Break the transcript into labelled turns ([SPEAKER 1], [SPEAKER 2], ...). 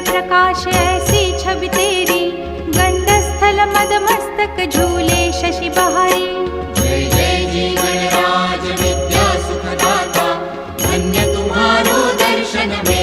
[SPEAKER 1] प्रकाश ऐसी छवि तेरी, गंडस्थल मद मस्तक झूले शशि बहारी।
[SPEAKER 2] जय जय जी गणराज विद्या सुखदाता, धन्य तुम्हारो दर्शन में